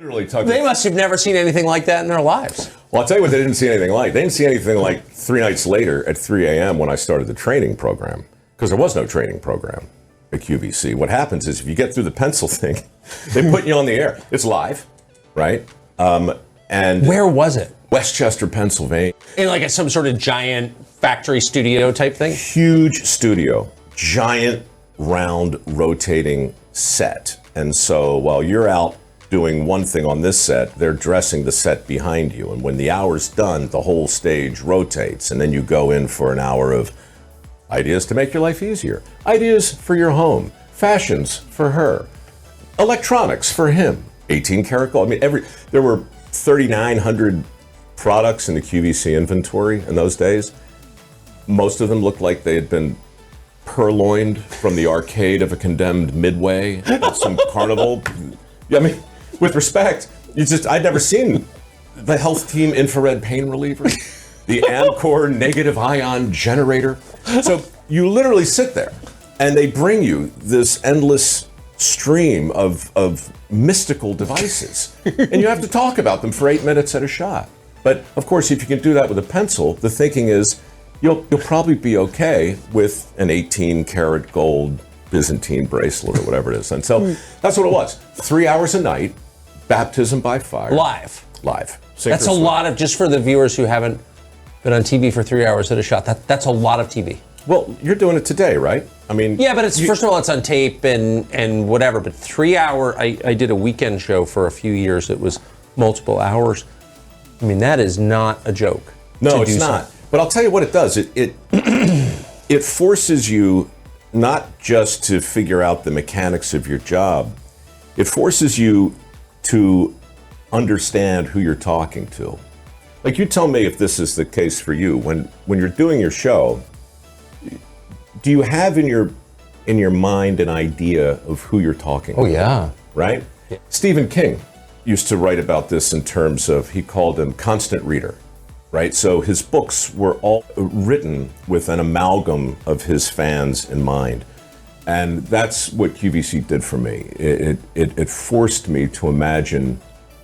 Literally They must have never seen anything like that in their lives. Well, I'll tell you what they didn't see anything like. They didn't see anything like 3 nights later at 3 a.m. when I started the training program, because there was no training program at QVC. What happens is if you get through the pencil thing, they put you on the air. It's live, right? And where was it? Westchester, Pennsylvania. In like some sort of giant factory studio type thing? Huge studio, giant, round, rotating set. And so while you're out doing one thing on this set, they're dressing the set behind you. And when the hour's done, the whole stage rotates. And then you go in for an hour of ideas to make your life easier, ideas for your home, fashions for her, electronics for him, 18 karat gold. I mean, there were 3,900 products in the QVC inventory in those days. Most of them looked like they had been purloined from the arcade of a condemned Midway at some carnival. I mean, with respect, I'd never seen the Health Team infrared pain reliever, the Amcor negative ion generator. So you literally sit there and they bring you this endless stream of mystical devices. And you have to talk about them for 8 minutes at a shot. But of course, if you can do that with a pencil, the thinking is you'll probably be okay with an 18 karat gold Byzantine bracelet or whatever it is. And so that's what it was. 3 hours a night, baptism by fire. Live. That's a lot of, just for the viewers who haven't been on TV for 3 hours at a shot, that's a lot of TV. Well, you're doing it today, right? I mean, yeah, but first of all, it's on tape and whatever. But 3 hour, I did a weekend show for a few years. It was multiple hours. I mean, that is not a joke. No, it's not. But I'll tell you what it does. It forces you not just to figure out the mechanics of your job. It forces you to understand who you're talking to. Like, you tell me if this is the case for you. When you're doing your show, do you have in your mind an idea of who you're talking to? Oh, yeah. Right? Yeah. Stephen King used to write about this in terms of, he called him constant reader, right? So his books were all written with an amalgam of his fans in mind. And that's what QVC did for me. It forced me to imagine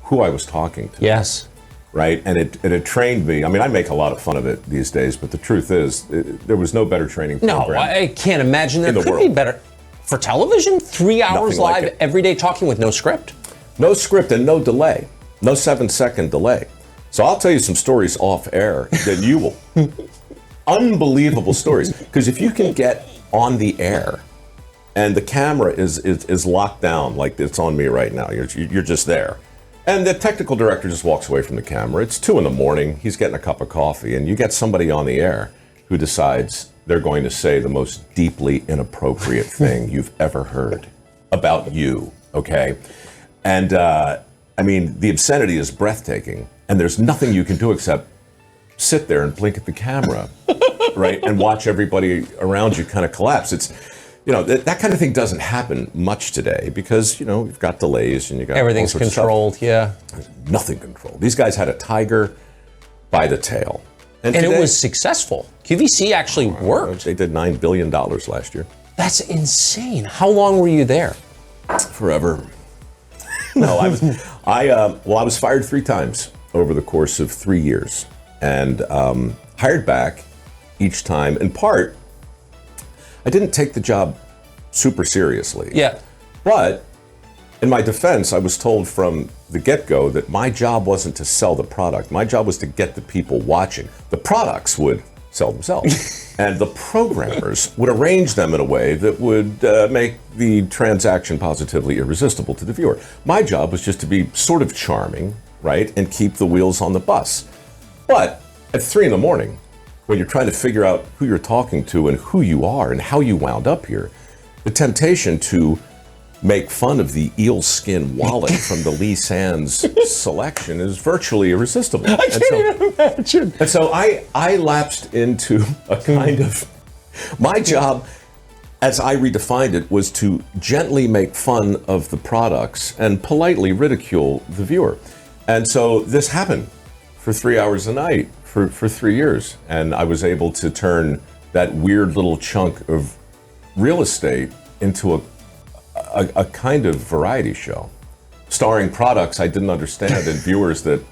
who I was talking to. Yes. Right? And it trained me. I mean, I make a lot of fun of it these days, but the truth is, there was no better training program. No, I can't imagine there could be better. For television, 3 hours live like every day talking with no script? No script and no delay. No 7-second delay. So I'll tell you some stories off air that you will. Unbelievable stories. Because if you can get on the air and the camera is locked down like it's on me right now, you're just there. And the technical director just walks away from the camera. It's 2 a.m, he's getting a cup of coffee, and you get somebody on the air who decides they're going to say the most deeply inappropriate thing you've ever heard about you, okay? And I mean, the obscenity is breathtaking, and there's nothing you can do except sit there and blink at the camera, right? And watch everybody around you kind of collapse. It's, you know, that kind of thing doesn't happen much today because, you know, you've got delays and you got everything's controlled, yeah. There's nothing controlled. These guys had a tiger by the tail. And today, it was successful. QVC actually worked. They did $9 billion last year. That's insane. How long were you there? Forever. No, I was fired 3 times over the course of 3 years and hired back each time. In part, I didn't take the job super seriously. Yeah. But in my defense, I was told from the get-go that my job wasn't to sell the product. My job was to get the people watching. The products would sell themselves. And the programmers would arrange them in a way that would make the transaction positively irresistible to the viewer. My job was just to be sort of charming, right, and keep the wheels on the bus. But at 3 a.m, when you're trying to figure out who you're talking to and who you are and how you wound up here, the temptation to make fun of the eel skin wallet from the Lee Sands selection is virtually irresistible. I can't even imagine. And so I lapsed into a kind of, my job, as I redefined it, was to gently make fun of the products and politely ridicule the viewer. And so this happened for 3 hours a night for 3 years. And I was able to turn that weird little chunk of real estate into a kind of variety show. starring products I didn't understand and viewers that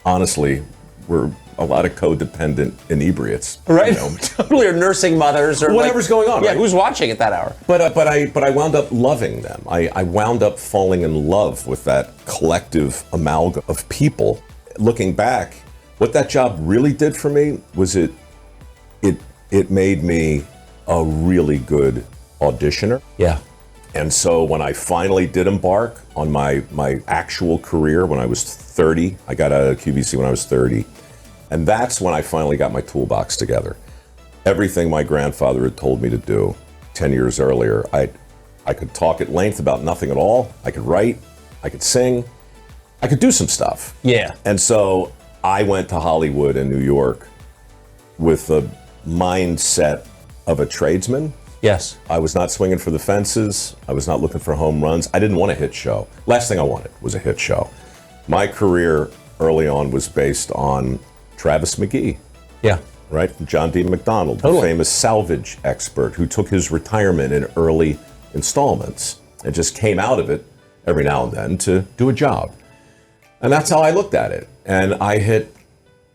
honestly were a lot of codependent inebriates. Right? Totally, or nursing mothers, or whatever's going on. Yeah, right? who's watching at that hour? But I wound up loving them. I wound up falling in love with that collective amalgam of people. Looking back, what that job really did for me was it made me a really good auditioner. Yeah. And so when I finally did embark on my actual career when I was 30, I got out of QVC when I was 30. And that's when I finally got my toolbox together. Everything my grandfather had told me to do 10 years earlier, I could talk at length about nothing at all. I could write, I could sing, I could do some stuff. Yeah. And so I went to Hollywood and New York with the mindset of a tradesman. Yes. I was not swinging for the fences. I was not looking for home runs. I didn't want a hit show. Last thing I wanted was a hit show. My career early on was based on Travis McGee, Yeah. right? From John D. McDonald, Totally. the famous salvage expert who took his retirement in early installments and just came out of it every now and then to do a job. And that's how I looked at it. And I hit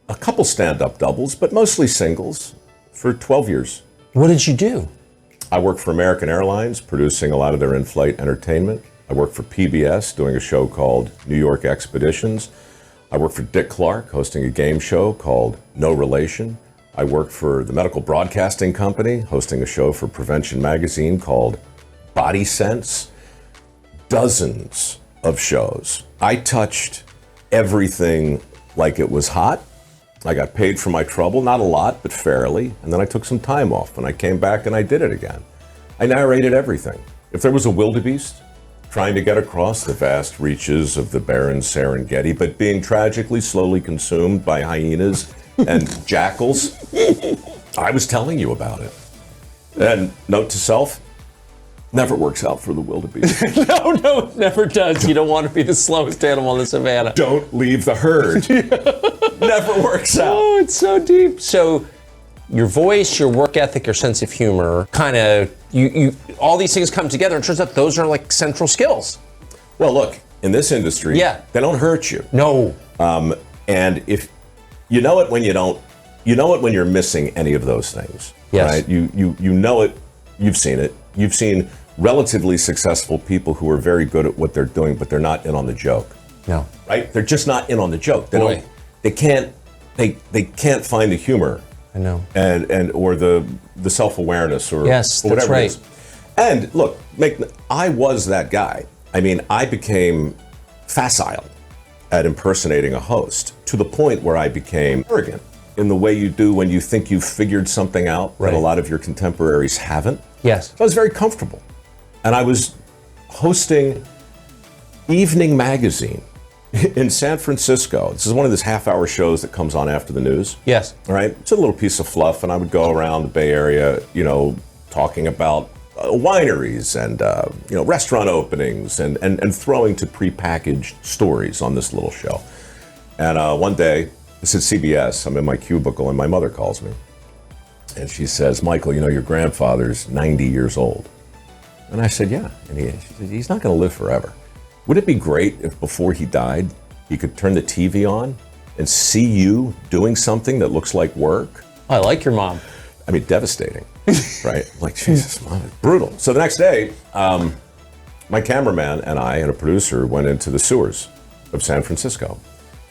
a couple stand-up doubles, but mostly singles for 12 years. What did you do? I worked for American Airlines, producing a lot of their in-flight entertainment. I worked for PBS, doing a show called New York Expeditions. I worked for Dick Clark, hosting a game show called No Relation. I worked for the Medical Broadcasting Company, hosting a show for Prevention Magazine called Body Sense. Dozens of shows. I touched everything like it was hot. I got paid for my trouble, not a lot, but fairly. And then I took some time off and I came back and I did it again. I narrated everything. If there was a wildebeest trying to get across the vast reaches of the barren Serengeti, but being tragically slowly consumed by hyenas and jackals, I was telling you about it. And note to self, never works out for the wildebeest. No, it never does. You don't want to be the slowest animal in the savannah. Don't leave the herd. Never works out. Oh, it's so deep. So your voice, your work ethic, your sense of humor, kind of, you all these things come together, and it turns out those are like central skills. Well, look, in this industry, Yeah. they don't hurt you. No. And if you know it when you don't, you know it when you're missing any of those things. Yes. Right? You know it, you've seen it. You've seen relatively successful people who are very good at what they're doing, but they're not in on the joke. No. Right? They're just not in on the joke. They Boy. don't. They can't find the humor. I know. And or the self-awareness or, Yes, or whatever that's it is. And look, I was that guy. I mean, I became facile at impersonating a host to the point where I became arrogant in the way you do when you think you've figured something out Right. that a lot of your contemporaries haven't. Yes. So I was very comfortable. And I was hosting Evening Magazine in San Francisco. This is one of those half-hour shows that comes on after the news. Yes. All right, it's a little piece of fluff, and I would go around the Bay Area, talking about wineries and restaurant openings and throwing to prepackaged stories on this little show. And one day, this is CBS. I'm in my cubicle, and my mother calls me, and she says, "Michael, your grandfather's 90 years old." And I said, "Yeah," and she said, "He's not going to live forever. Would it be great if before he died, he could turn the TV on and see you doing something that looks like work?" I like your mom. I mean, devastating, right? Like, Jesus, Mom, it's brutal. So the next day, my cameraman and I and a producer went into the sewers of San Francisco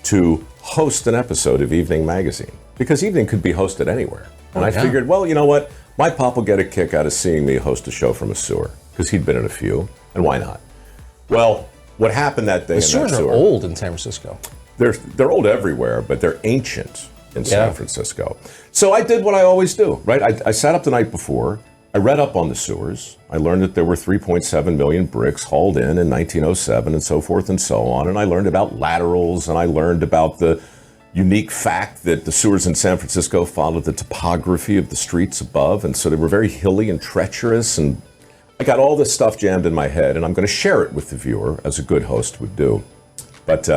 to host an episode of Evening Magazine, because Evening could be hosted anywhere. And I figured, well, you know what? My pop will get a kick out of seeing me host a show from a sewer, because he'd been in a few, and why not? Well, what happened that day in that Sewers are sewer? old in San Francisco. They're old everywhere, but they're ancient in San Yeah. Francisco. So I did what I always do, right? I sat up the night before. I read up on the sewers. I learned that there were 3.7 million bricks hauled in 1907 and so forth and so on. And I learned about laterals, and I learned about the unique fact that the sewers in San Francisco followed the topography of the streets above. And so they were very hilly and treacherous. And I got all this stuff jammed in my head, and I'm going to share it with the viewer, as a good host would do. But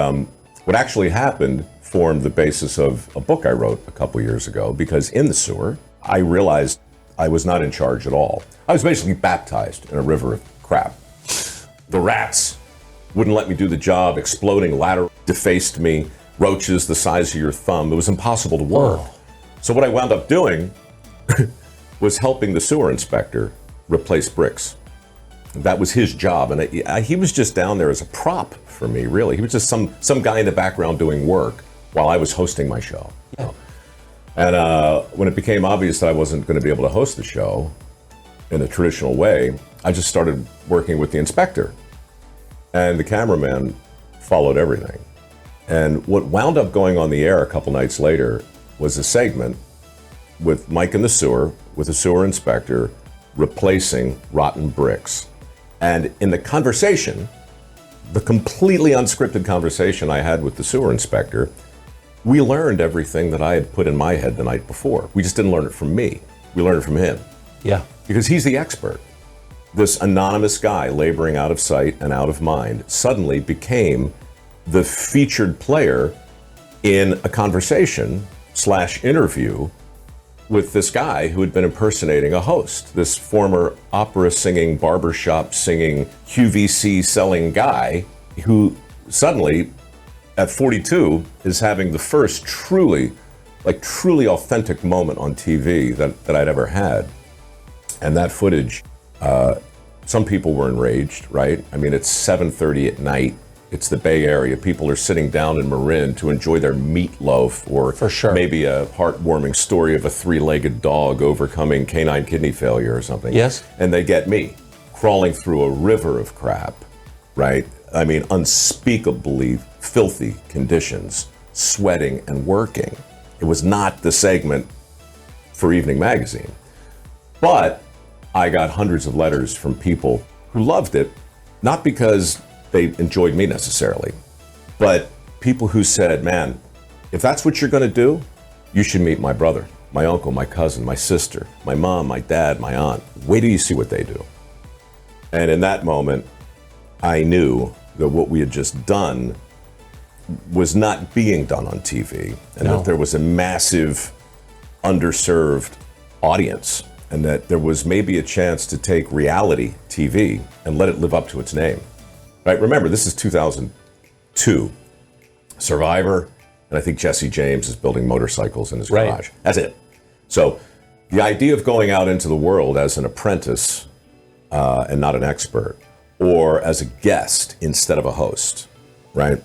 what actually happened formed the basis of a book I wrote a couple years ago, because in the sewer, I realized I was not in charge at all. I was basically baptized in a river of crap. The rats wouldn't let me do the job, exploding ladder, defaced me, roaches the size of your thumb. It was impossible to work. So what I wound up doing was helping the sewer inspector replace bricks. That was his job, and he was just down there as a prop for me, really. He was just some guy in the background doing work while I was hosting my show. Yeah. And when it became obvious that I wasn't going to be able to host the show in the traditional way, I just started working with the inspector. And the cameraman followed everything. And what wound up going on the air a couple nights later was a segment with Mike in the sewer, with a sewer inspector, replacing rotten bricks. And in the conversation, the completely unscripted conversation I had with the sewer inspector, we learned everything that I had put in my head the night before. We just didn't learn it from me. We learned it from him. Yeah. Because he's the expert. This anonymous guy laboring out of sight and out of mind suddenly became the featured player in a conversation/interview with this guy who had been impersonating a host, this former opera singing, barbershop singing, QVC selling guy who suddenly at 42 is having the first truly authentic moment on TV that I'd ever had. And that footage, some people were enraged, right? I mean, it's 7:30 at night. It's the Bay Area. People are sitting down in Marin to enjoy their meatloaf, or For sure. maybe a heartwarming story of a three-legged dog overcoming canine kidney failure or something. Yes. And they get me crawling through a river of crap, right? I mean, unspeakably filthy conditions, sweating and working. It was not the segment for Evening Magazine. But I got hundreds of letters from people who loved it, not because they enjoyed me necessarily, but people who said, man, if that's what you're going to do, you should meet my brother, my uncle, my cousin, my sister, my mom, my dad, my aunt. Wait till you see what they do. And in that moment, I knew that what we had just done was not being done on TV, and that there was a massive underserved audience, and that there was maybe a chance to take reality TV and let it live up to its name. Right? Remember, this is 2002. Survivor, and I think Jesse James is building motorcycles in his garage. That's it. So the idea of going out into the world as an apprentice and not an expert, or as a guest instead of a host, right?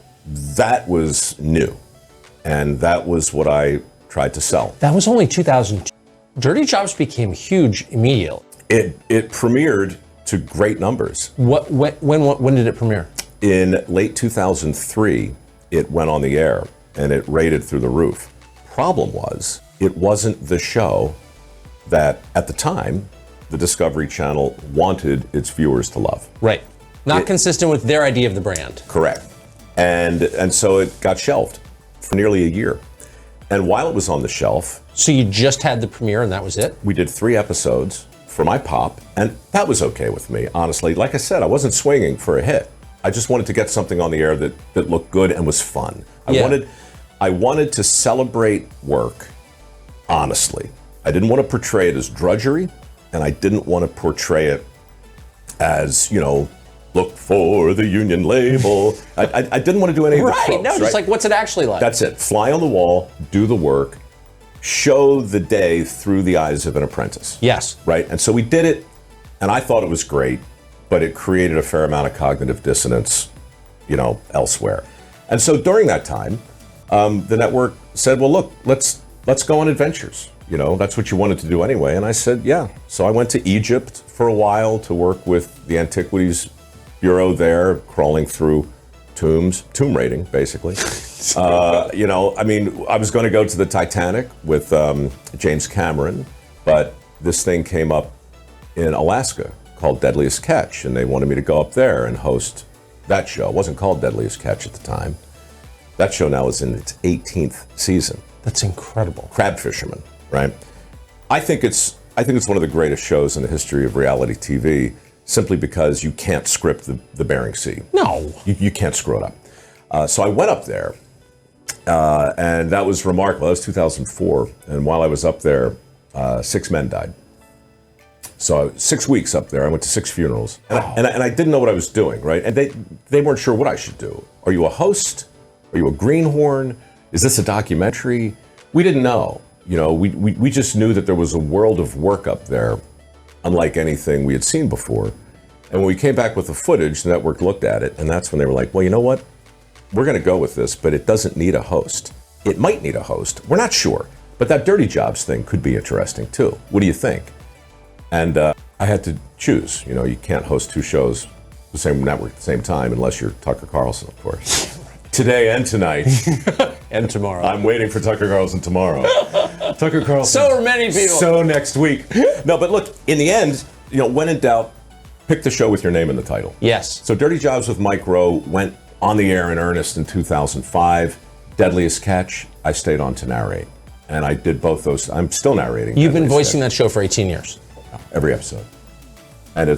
That was new. And that was what I tried to sell. That was only 2002. Dirty Jobs became huge immediately. It premiered to great numbers. When did it premiere? In late 2003, it went on the air and it rated through the roof. Problem was, it wasn't the show that at the time the Discovery Channel wanted its viewers to love. Right. Not consistent with their idea of the brand. Correct. And so it got shelved for nearly a year. And while it was on the shelf, So you just had the premiere and that was it? we did 3 episodes for my pop, and that was okay with me, honestly. Like I said, I wasn't swinging for a hit. I just wanted to get something on the air that looked good and was fun. I wanted to celebrate work honestly. I didn't want to portray it as drudgery, and I didn't want to portray it as, look for the union label. I didn't want to do any of the tropes, No, just like, what's it actually like? That's it. Fly on the wall, do the work, show the day through the eyes of an apprentice. Yes. Right? And so we did it, and I thought it was great, but it created a fair amount of cognitive dissonance, elsewhere. And so during that time, the network said, well, look, let's go on adventures. That's what you wanted to do anyway. And I said, yeah. So I went to Egypt for a while to work with the Antiquities Bureau there, crawling through tombs, tomb raiding, basically. I was going to go to the Titanic with James Cameron, but this thing came up in Alaska called Deadliest Catch, and they wanted me to go up there and host that show. It wasn't called Deadliest Catch at the time. That show now is in its 18th season. That's incredible. Crab Fisherman, right? I think it's one of the greatest shows in the history of reality TV, simply because you can't script the Bering Sea. No. You can't screw it up. So I went up there, and that was remarkable. That was 2004, and while I was up there, 6 men died. So 6 weeks up there, I went to 6 funerals, and I didn't know what I was doing, right? And they weren't sure what I should do. Are you a host? Are you a greenhorn? Is this a documentary? We didn't know. You know, we just knew that there was a world of work up there, unlike anything we had seen before. And when we came back with the footage, the network looked at it, and that's when they were like, well, you know what? We're going to go with this, but it doesn't need a host. It might need a host. We're not sure. But that Dirty Jobs thing could be interesting, too. What do you think? And I had to choose. You know, you can't host 2 shows, the same network at the same time, unless you're Tucker Carlson, of course. Today and tonight. And tomorrow. I'm waiting for Tucker Carlson tomorrow. Tucker Carlson. So are many people. So next week. No, but look, in the end, you know, when in doubt, pick the show with your name in the title. Yes. So Dirty Jobs with Mike Rowe went on the air in earnest in 2005. Deadliest Catch, I stayed on to narrate. And I did both those. I'm still narrating. You've been Deadliest voicing Catch. that show for 18 years. Every episode. And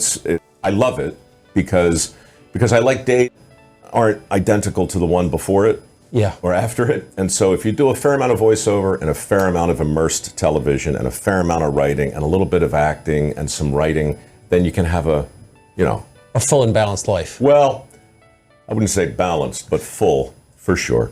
I love it because I like days aren't identical to the one before it. Yeah. Or after it. And so if you do a fair amount of voiceover and a fair amount of immersed television and a fair amount of writing and a little bit of acting and some writing, then you can have a full and balanced life. well, I wouldn't say balanced, but full for sure.